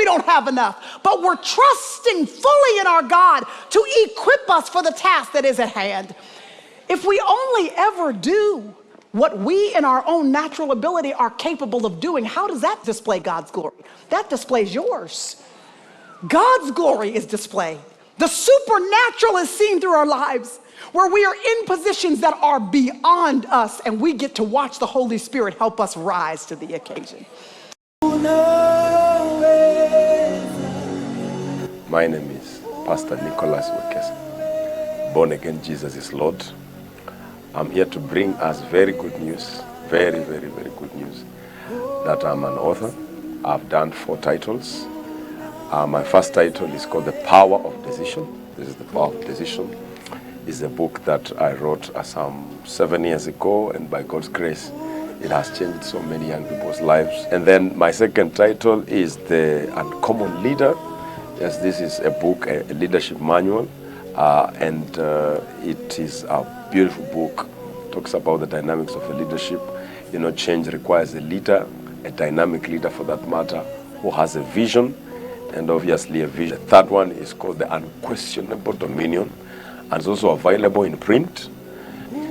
we don't have enough, but we're trusting fully in our God to equip us for the task that is at hand. If we only ever do what we in our own natural ability are capable of doing, how does that display God's glory? That displays yours. God's glory is displayed. The supernatural is seen through our lives, where we are in positions that are beyond us, and we get to watch the Holy Spirit help us rise to the occasion. My name is Pastor Nicholas Okelo. Born again, Jesus is Lord. I'm here to bring us very good news, very, very, very good news, that I'm an author. I've done 4 titles. My first title is called The Power of Decision. This is The Power of Decision. It's a book that I wrote some 7 years ago, and by God's grace, it has changed so many young people's lives. And then my second title is The Uncommon Leader. Yes, this is a book, a leadership manual, and it is a beautiful book. It talks about the dynamics of a leadership. You know, change requires a leader, a dynamic leader for that matter, who has a vision, and obviously a vision. The third one is called The Unquestionable Dominion, and it's also available in print.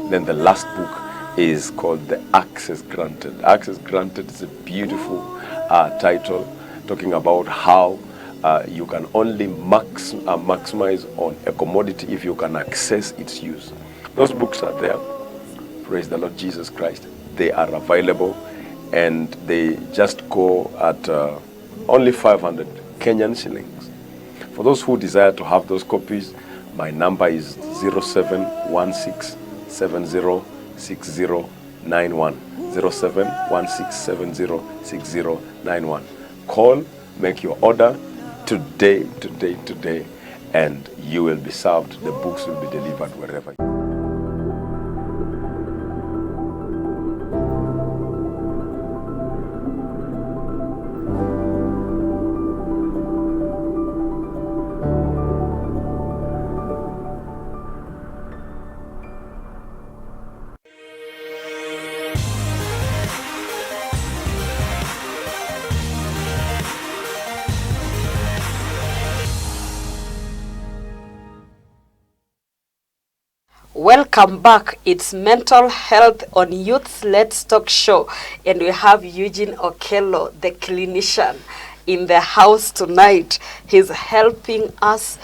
Then the last book is called The Access Granted. Access Granted is a beautiful title talking about how you can only maximize on a commodity if you can access its use. Those books are there. Praise the Lord Jesus Christ. They are available, and they just go at only 500 Kenyan shillings. For those who desire to have those copies, my number is 0716706091. 0716706091. Call, make your order today, and you will be served. The books will be delivered wherever. Welcome back. It's Mental Health on Youth's Let's Talk show, and we have Eugene Okelo, the clinician, in the house tonight. He's helping us,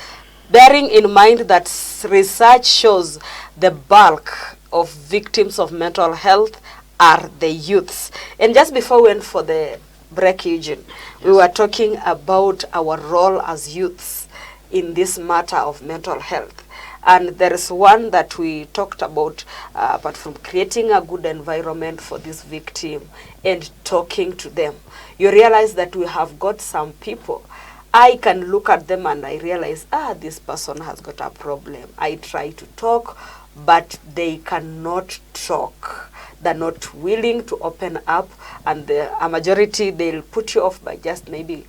bearing in mind that research shows the bulk of victims of mental health are the youths. And just before we went for the break, Eugene, we were talking about our role as youths in this matter of mental health. And there is one that we talked about, apart from creating a good environment for this victim and talking to them. You realize that we have got some people, I can look at them and I realize, this person has got a problem. I try to talk, but they cannot talk. They're not willing to open up, and a majority, they'll put you off by just maybe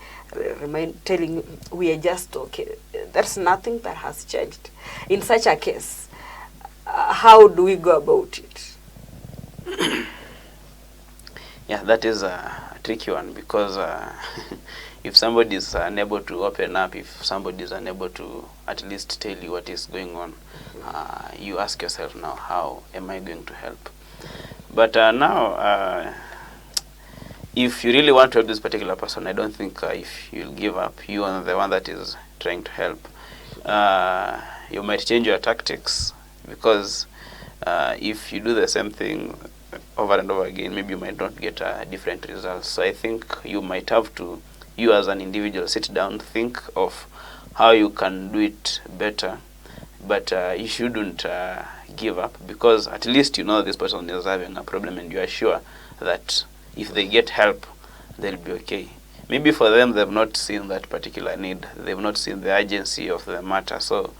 telling you, we are just okay. There's nothing that has changed. In such a case, how do we go about it? Yeah, that is a tricky one, because if somebody is unable to open up, if somebody is unable to at least tell you what is going on, you ask yourself now, how am I going to help? But now, if you really want to help this particular person, I don't think if you'll give up, you are the one that is trying to help. You might change your tactics, because if you do the same thing over and over again, maybe you might not get different results. So I think you might have to, you as an individual, sit down, think of how you can do it better. But you shouldn't give up, because at least you know this person is having a problem, and you are sure that if they get help, they'll be okay. Maybe for them, they've not seen that particular need. They've not seen the urgency of the matter. So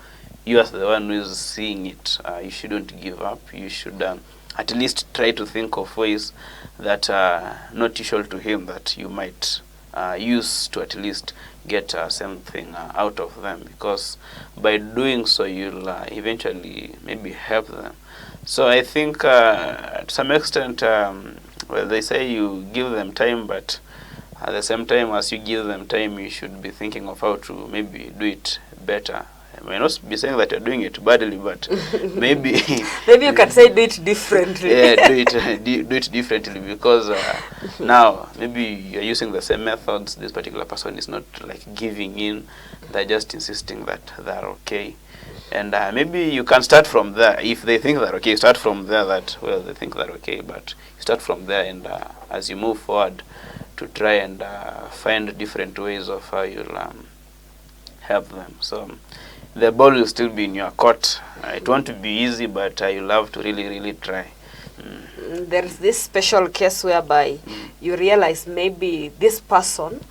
you as the one who is seeing it, you shouldn't give up. You should at least try to think of ways that are not usual to him, that you might use to at least get something out of them, because by doing so, you'll eventually maybe help them. So I think to some extent, well, they say you give them time, but At the same time, as you give them time, you should be thinking of how to maybe do it better. I may not be saying that you're doing it badly, but maybe Maybe you can say do it differently. yeah, do it differently, because now maybe you're using the same methods. This particular person is not like giving in; they're just insisting that they're okay. And maybe you can start from there. If they think they're okay, start from there. That well, they think they're okay, but you start from there, and as you move forward, to try and find different ways of how you'll help them. So the ball will still be in your court. It won't be easy, but you'll have to really try. There is this special case whereby you realize maybe this person,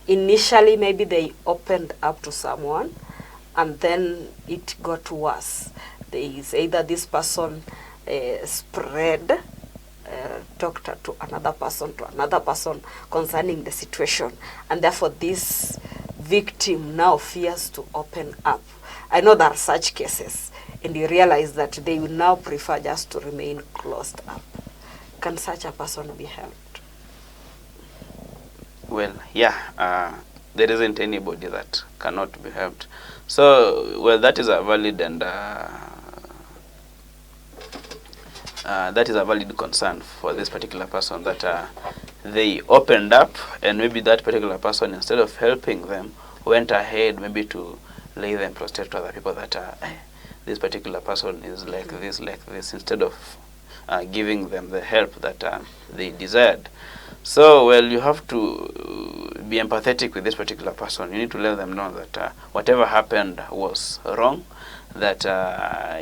initially maybe they opened up to someone, and then it got worse. They say that this person spread talked to another person concerning the situation, and therefore this victim now fears to open up. I know there are such cases, and you realize that they will now prefer just to remain closed up. Can such a person be helped? Well, yeah, there isn't anybody that cannot be helped. So, well, that is a valid and that is a valid concern for this particular person, that they opened up, and maybe that particular person, instead of helping them, went ahead maybe to lay them prostrate to other people, that this particular person is like this, instead of giving them the help that they desired. So, well, you have to be empathetic with this particular person. You need to let them know that whatever happened was wrong, that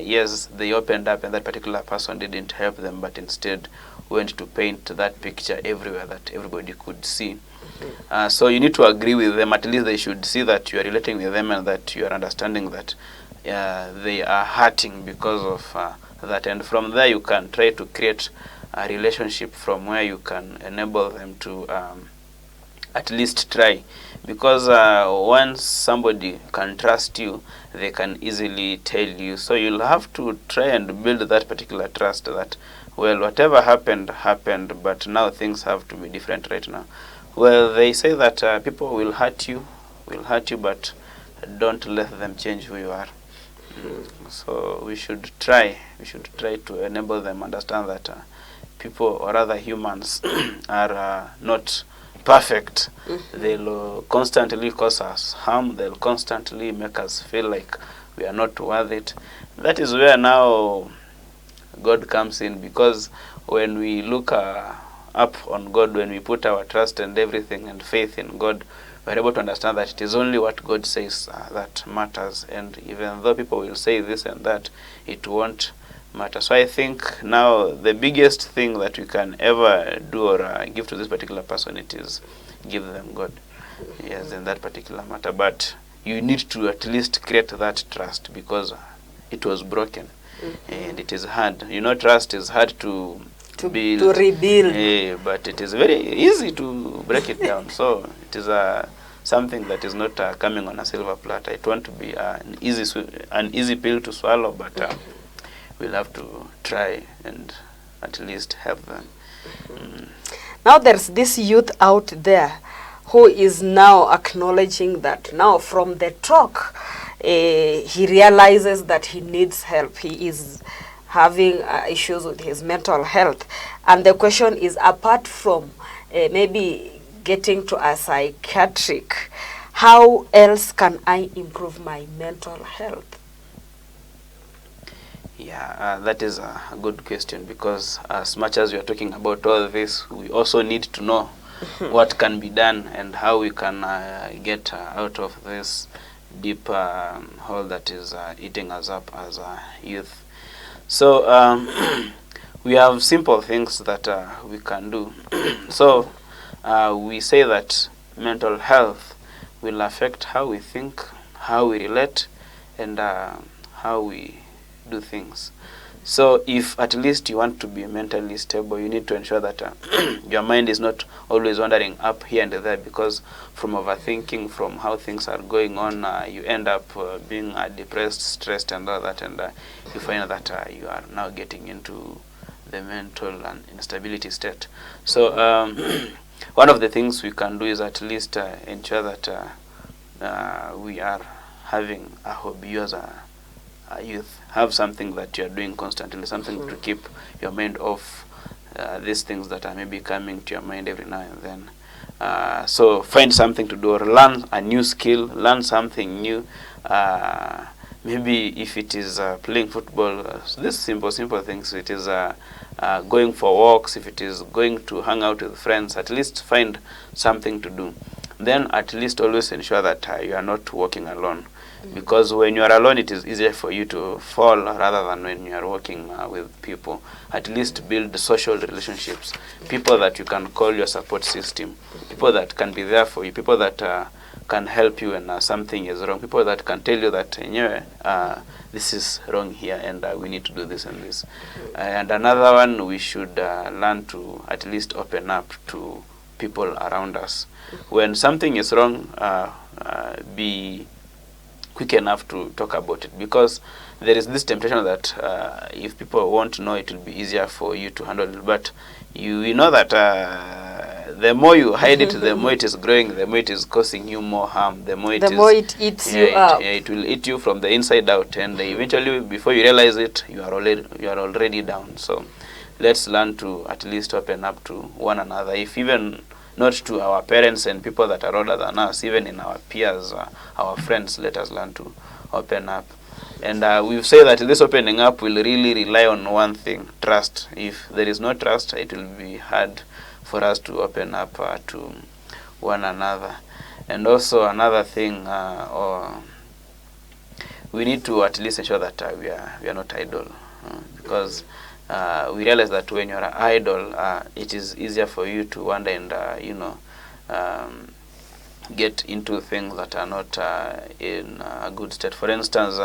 yes, they opened up and that particular person didn't help them, but instead went to paint that picture everywhere that everybody could see. So you need to agree with them. At least they should see that you are relating with them, and that you are understanding that they are hurting because of that. And from there you can try to create a relationship from where you can enable them to at least try. Because once somebody can trust you, they can easily tell you. So you'll have to try and build that particular trust, that, well, whatever happened, but now things have to be different right now. Well, they say that people will hurt you, but don't let them change who you are. So we should try to enable them understand that people, or rather humans, are not perfect. They'll constantly cause us harm. They'll constantly make us feel like we are not worth it. That is where now God comes in, because when we look up on God, when we put our trust and everything and faith in God, we're able to understand that it is only what God says that matters. And even though people will say this and that, it won't matter. So I think now the biggest thing that we can ever do or give to this particular person, it is give them God. Yes, in that particular matter. But you need to at least create that trust, because it was broken. And it is hard. You know, trust is hard to build. To rebuild. But it is very easy to break it down. So it is something that is not coming on a silver platter. It won't be an easy pill to swallow, but we'll have to try and at least help them. Now there's this youth out there who is now acknowledging that now from the talk, he realizes that he needs help. He is having issues with his mental health. And the question is, apart from maybe getting to a psychiatric, how else can I improve my mental health? Yeah, that is a good question, because as much as we are talking about all this, we also need to know what can be done and how we can get out of this deep hole that is eating us up as a youth. So we have simple things that we can do. So we say that mental health will affect how we think, how we relate, and how we do things. So if at least you want to be mentally stable, you need to ensure that your mind is not always wandering up here and there, because from overthinking, from how things are going on, you end up being depressed, stressed, and all that, and you find that you are now getting into the mental and instability state. So one of the things we can do is at least ensure that we are having a hobby. You as a youth, have something that you are doing constantly, something to keep your mind off these things that are maybe coming to your mind every now and then. So find something to do, or learn a new skill, learn something new. Maybe if it is playing football, these simple things. It is going for walks. If it is going to hang out with friends, at least find something to do. Then at least always ensure that you are not walking alone. Because when you are alone, it is easier for you to fall rather than when you are working with people. At least build social relationships, people that you can call your support system, people that can be there for you, people that can help you when something is wrong, people that can tell you that this is wrong here and we need to do this and this. And another one, we should learn to at least open up to people around us. When something is wrong, be quick enough to talk about it, because there is this temptation that if people won't know, it will be easier for you to handle it. But you know that the more you hide it, the more it is growing, the more it is causing you more harm, the more it eats you up. It will eat you from the inside out, and eventually, before you realize it, you are already down. So let's learn to at least open up to one another, if even not to our parents and people that are older than us, even in our peers, our friends. Let us learn to open up. And we've said that this opening up will really rely on one thing: trust. If there is no trust, it will be hard for us to open up to one another. And also another thing, we need to at least ensure that we are not idle, because we realize that when you're idle, it is easier for you to wander and get into things that are not in a good state. For instance,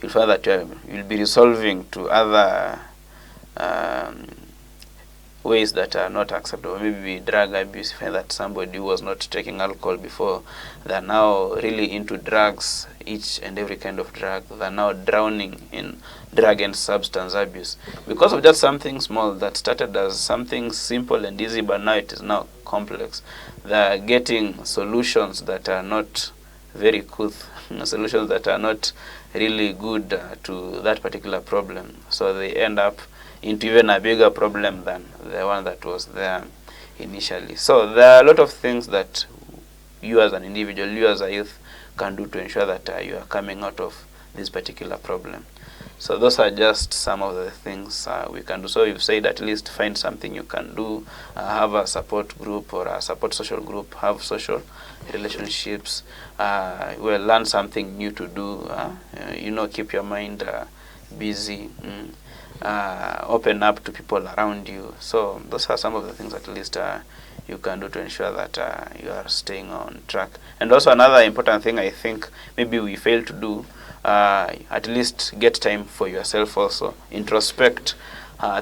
you'll find that you'll be resolving to other ways that are not acceptable. Maybe drug abuse. You find that somebody who was not taking alcohol before, they're now really into drugs, each and every kind of drug. They're now drowning in drug and substance abuse because of just something small that started as something simple and easy, but now it is now complex. They're getting solutions that are not very good, solutions that are not really good to that particular problem. So they end up into even a bigger problem than the one that was there initially. So there are a lot of things that you as an individual, you as a youth, can do to ensure that you are coming out of this particular problem. So those are just some of the things we can do. So you've said at least find something you can do, have a support group or a support social group, have social relationships, well, learn something new to do, keep your mind busy, open up to people around you. So those are some of the things at least you can do to ensure that you are staying on track. And also another important thing I think maybe we fail to do, at least get time for yourself also. Introspect,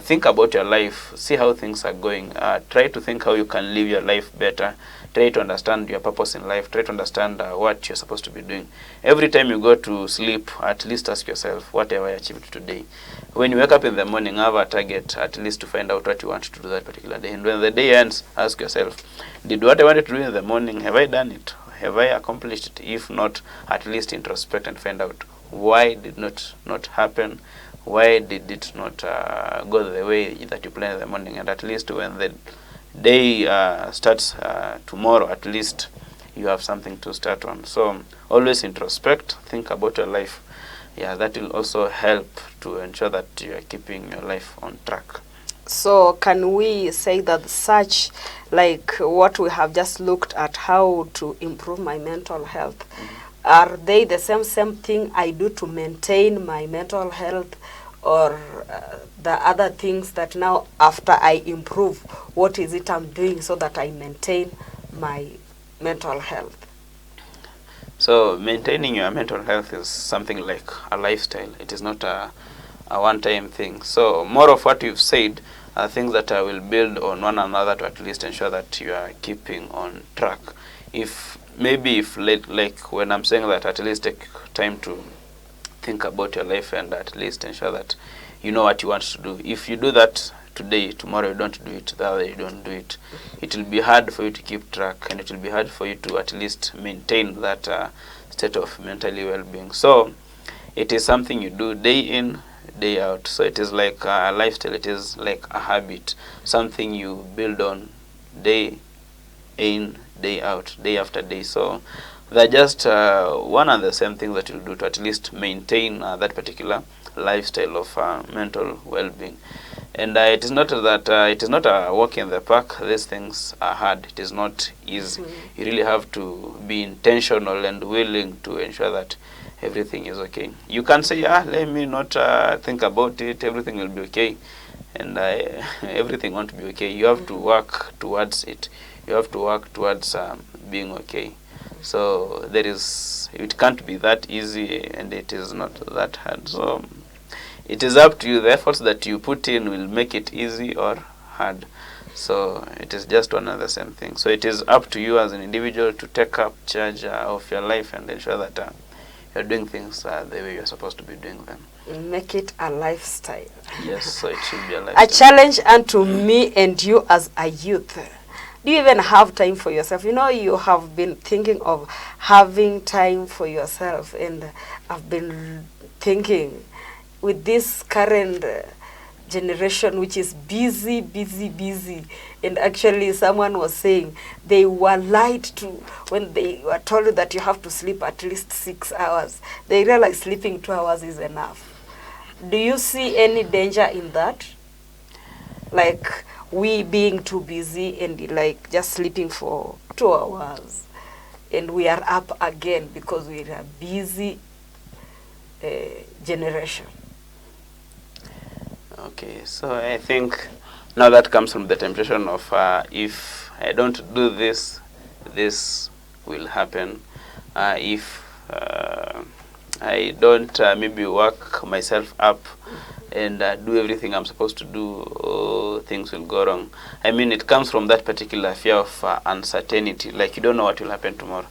think about your life, see how things are going, try to think how you can live your life better, try to understand your purpose in life, try to understand what you're supposed to be doing. Every time you go to sleep, at least ask yourself, what have I achieved today? When you wake up in the morning, have a target at least to find out what you want to do that particular day. And when the day ends, ask yourself, did what I wanted to do in the morning, have I done it? Have I accomplished it? If not, at least introspect and find out why did not happen, why did it not go the way that you planned in the morning. And at least when the day starts tomorrow, at least you have something to start on. So always introspect, think about your life. Yeah, that will also help to ensure that you are keeping your life on track. So can we say that such, like what we have just looked at, how to improve my mental health, are they the same thing I do to maintain my mental health, or the other things that now after I improve, what is it I'm doing so that I maintain my mental health? So maintaining your mental health is something like a lifestyle. It is not a one-time thing. So more of what you've said are things that will build on one another to at least ensure that you are keeping on track. If like when I'm saying that, at least take time to think about your life and at least ensure that you know what you want to do. If you do that today, tomorrow you don't do it, the other you don't do it. It will be hard for you to keep track, and it will be hard for you to at least maintain that state of mentally well-being. So it is something you do day in, day out. So it is like a lifestyle, it is like a habit, something you build on day in, day out, day after day. So they're just one and the same thing that you do to at least maintain that particular lifestyle of mental well-being. And it is not that it is not a walk in the park. These things are hard. It is not easy. You really have to be intentional and willing to ensure that everything is okay. You can say, let me not think about it. Everything will be okay, and everything won't be okay. You have to work towards it. You have to work towards being okay. So it can't be that easy, and it is not that hard. So it is up to you. The efforts that you put in will make it easy or hard. So it is just one and the same thing. So it is up to you as an individual to take up charge of your life and ensure that you're doing things the way you're supposed to be doing them. Make it a lifestyle. Yes, so it should be a lifestyle. A challenge unto me and you as a youth. Do you even have time for yourself? You know, you have been thinking of having time for yourself, and I've been thinking with this current generation, which is busy, and actually someone was saying they were lied to when they were told that you have to sleep at least 6 hours. They realize sleeping 2 hours is enough. Do you see any danger in that? Like we being too busy and like just sleeping for 2 hours, and we are up again because we are a busy generation. Okay, so I think now that comes from the temptation of if I don't do this, this will happen. If I don't maybe work myself up and do everything I'm supposed to do, things will go wrong. I mean, it comes from that particular fear of uncertainty, like you don't know what will happen tomorrow.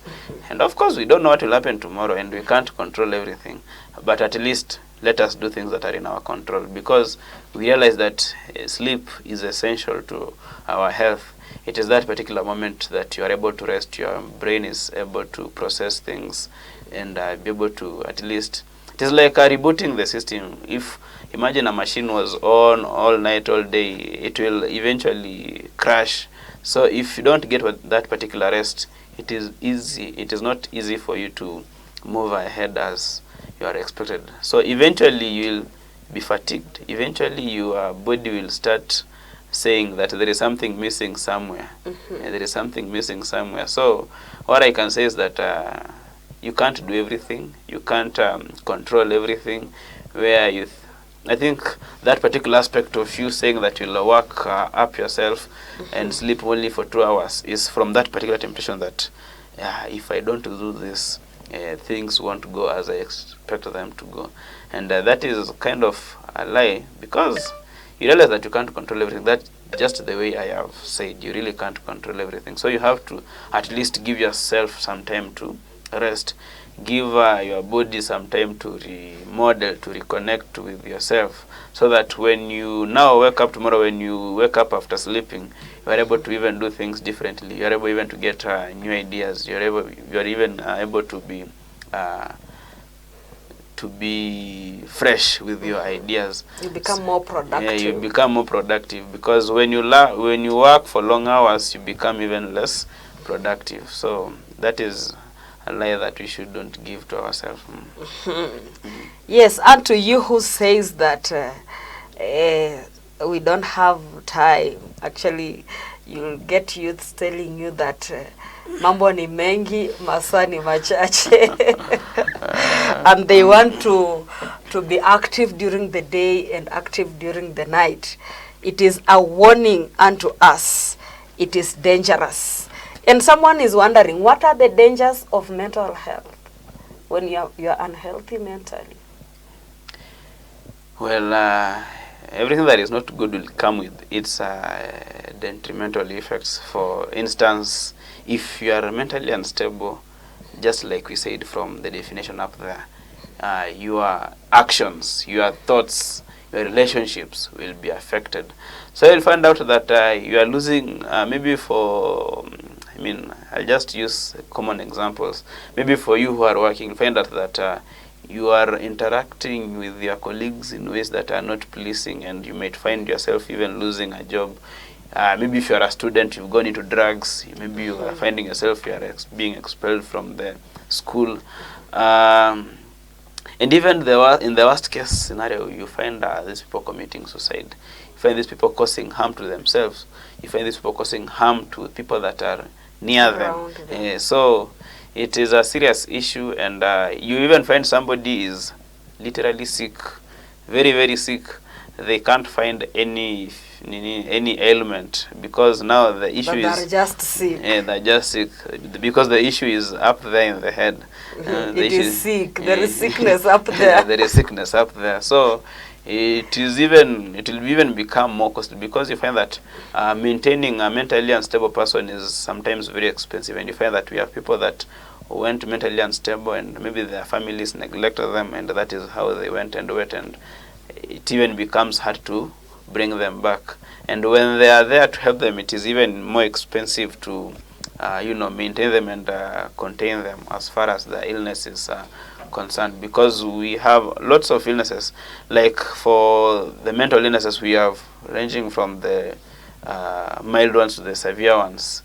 And of course, we don't know what will happen tomorrow, and we can't control everything. But at least let us do things that are in our control, because we realize that sleep is essential to our health. It is that particular moment that you are able to rest, your brain is able to process things and be able to at least, it is like rebooting the system. If imagine a machine was on all night, all day, it will eventually crash. So if you don't get that particular rest, it is not easy for you to move ahead as you are expected. So eventually you will be fatigued. Eventually your body will start saying that there is something missing somewhere. There is something missing somewhere. So what I can say is that you can't do everything. You can't control everything. Where I think that particular aspect of you saying that you'll work up yourself and sleep only for 2 hours is from that particular temptation that if I don't do this, things won't go as I expect them to go. And that is kind of a lie, because you realize that you can't control everything. That's just the way I have said. You really can't control everything. So you have to at least give yourself some time to rest. Give your body some time to remodel, to reconnect with yourself, so that when you now wake up tomorrow, when you wake up after sleeping, you are able to even do things differently. You are able even to get new ideas. You are even able to be fresh with your ideas. You become more productive. Yeah, you become more productive, because when you work for long hours, you become even less productive. So that is a lie that we shouldn't give to ourselves. Yes, and to you who says that we don't have time, actually you'll get youths telling you that mambo ni mengi, masaa ni machache. And they want to be active during the day and active during the night. It is a warning unto us. It is dangerous. And someone is wondering, what are the dangers of mental health when you're unhealthy mentally? Well, everything that is not good will come with its detrimental effects. For instance, if you are mentally unstable, just like we said from the definition up there, your actions, your thoughts, your relationships will be affected. So you'll find out that you are losing, maybe for, I'll just use common examples. Maybe for you who are working, find out that you are interacting with your colleagues in ways that are not pleasing, and you might find yourself even losing a job. Maybe if you are a student, you've gone into drugs. Maybe you are finding yourself you are being expelled from the school. And even in the worst case scenario, you find these people committing suicide. You find these people causing harm to themselves. You find these people causing harm to people that are near them. So it is a serious issue, and you even find somebody is literally sick, very, very sick. They can't find any ailment, because now the issue is they're just sick. They're just sick because the issue is up there in the head. It is sick. There is sickness up there. There is sickness up there. So it will even become more costly, because you find that maintaining a mentally unstable person is sometimes very expensive, and you find that we have people that went mentally unstable, and maybe their families neglected them, and that is how they went, and it even becomes hard to bring them back. And when they are there to help them, it is even more expensive to maintain them and contain them as far as the illness is concerned, because we have lots of illnesses. Like for the mental illnesses, we have ranging from the mild ones to the severe ones.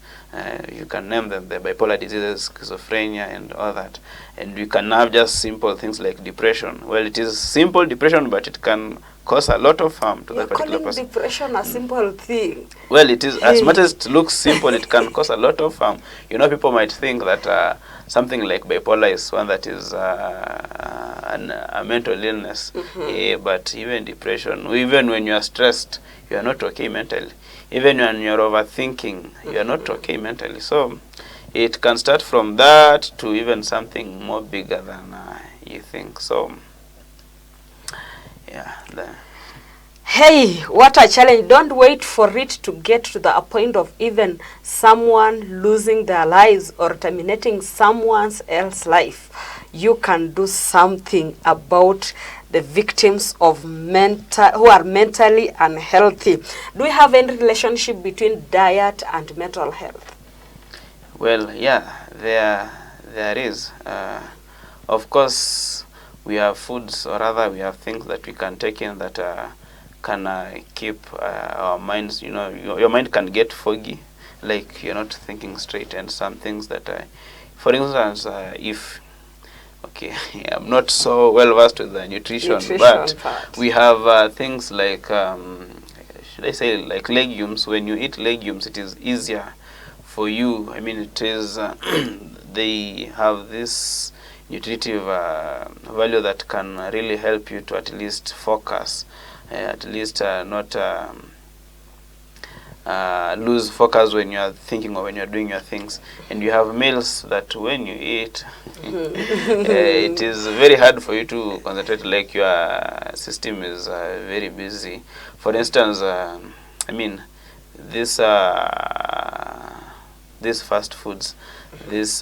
You can name them, the bipolar diseases, schizophrenia, and all that. And we can have just simple things like depression. Well, it is simple depression, but it can cause a lot of harm to that particular person. You're calling depression a simple thing. Well, it is, as much as it looks simple, it can cause a lot of harm. People might think that something like bipolar is one that is a mental illness. But even depression, even when you are stressed, you are not okay mentally. Even when you're overthinking, you're not okay mentally. So it can start from that to even something more bigger than you think. So, yeah. Hey, what a challenge. Don't wait for it to get to the point of even someone losing their lives or terminating someone else's life. You can do something about the victims of who are mentally unhealthy. Do we have any relationship between diet and mental health? Well, yeah, there is. Of course, we have foods, or rather we have things that we can take in that can keep our minds, your mind can get foggy, like you're not thinking straight, and some things that, for instance, I'm not so well versed with the nutrition but part. We have things like, should I say, like legumes. When you eat legumes, it is easier for you. It is, they have this nutritive value that can really help you to at least focus, at least not lose focus when you are thinking or when you are doing your things. And you have meals that when you eat, it is very hard for you to concentrate, like your system is very busy. For instance, these fast foods, these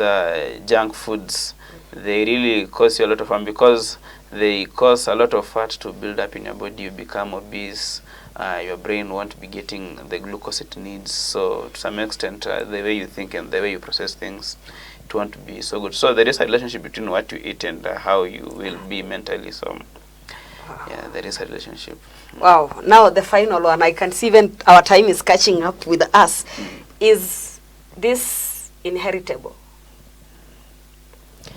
junk foods, they really cause you a lot of harm, because they cause a lot of fat to build up in your body. You become obese. Your brain won't be getting the glucose it needs. So to some extent, the way you think and the way you process things, it won't be so good. So there is a relationship between what you eat and how you will be mentally. So yeah, there is a relationship. Wow. Now the final one. I can see even our time is catching up with us. Is this inheritable?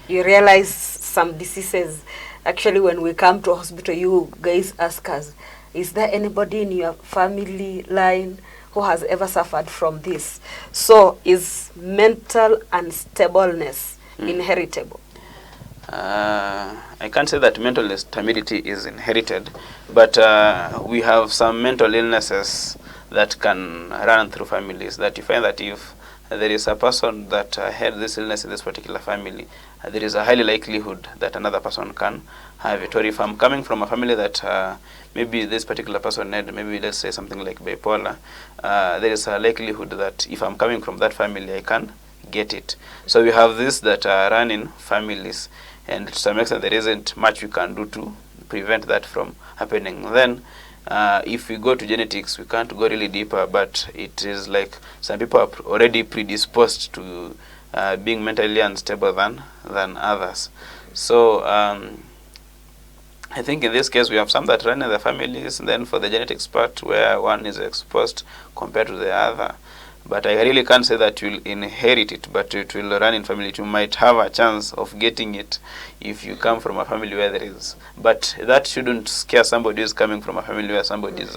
You realize some diseases, actually when we come to hospital, you guys ask us, is there anybody in your family line who has ever suffered from this? So is mental unstableness inheritable? I can't say that mental instability is inherited, but we have some mental illnesses that can run through families, that you find that if there is a person that had this illness in this particular family, there is a highly likelihood that another person can have it. Or if I'm coming from a family that maybe this particular person had, maybe let's say something like bipolar, there is a likelihood that if I'm coming from that family, I can get it. So we have this that run in families. and to some extent there isn't much we can do to prevent that from happening. Then if we go to genetics, we can't go really deeper, but it is like some people are already predisposed to being mentally unstable than others. So I think in this case we have some that run in the families, and then for the genetics part where one is exposed compared to the other. But I really can't say that you'll inherit it, but it will run in family. You might have a chance of getting it if you come from a family where there is. But that shouldn't scare somebody who's coming from a family where somebody is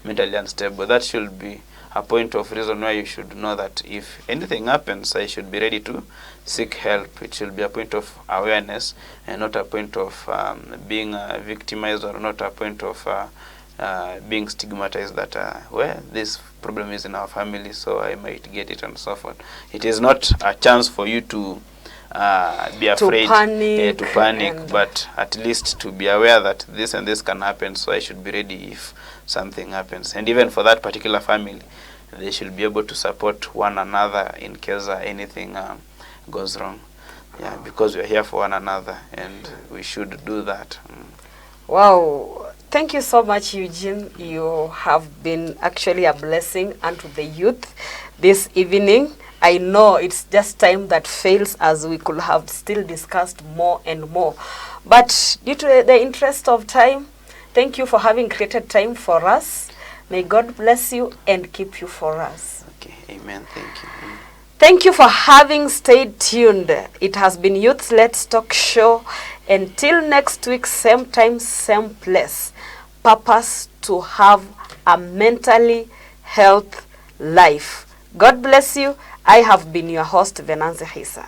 mentally unstable. That should be a point of reason why you should know that if anything happens, I should be ready to seek help. It should be a point of awareness and not a point of being victimized, or not a point of being stigmatized that well, this problem is in our family, so I might get it, and so forth. It is not a chance for you to be afraid, to panic, but at least to be aware that this and this can happen, so I should be ready if something happens. And even for that particular family, they should be able to support one another in case anything goes wrong. Yeah, because we are here for one another, and we should do that. Wow. Thank you so much, Eugene. You have been actually a blessing unto the youth this evening. I know it's just time that fails, as we could have still discussed more and more. But due to the interest of time, thank you for having created time for us. May God bless you and keep you for us. Okay, amen. Thank you. Thank you for having stayed tuned. It has been Youth Let's Talk Show. Until next week, same time, same place. Purpose to have a mentally health life. God bless you. I have been your host, Venancy Khisa.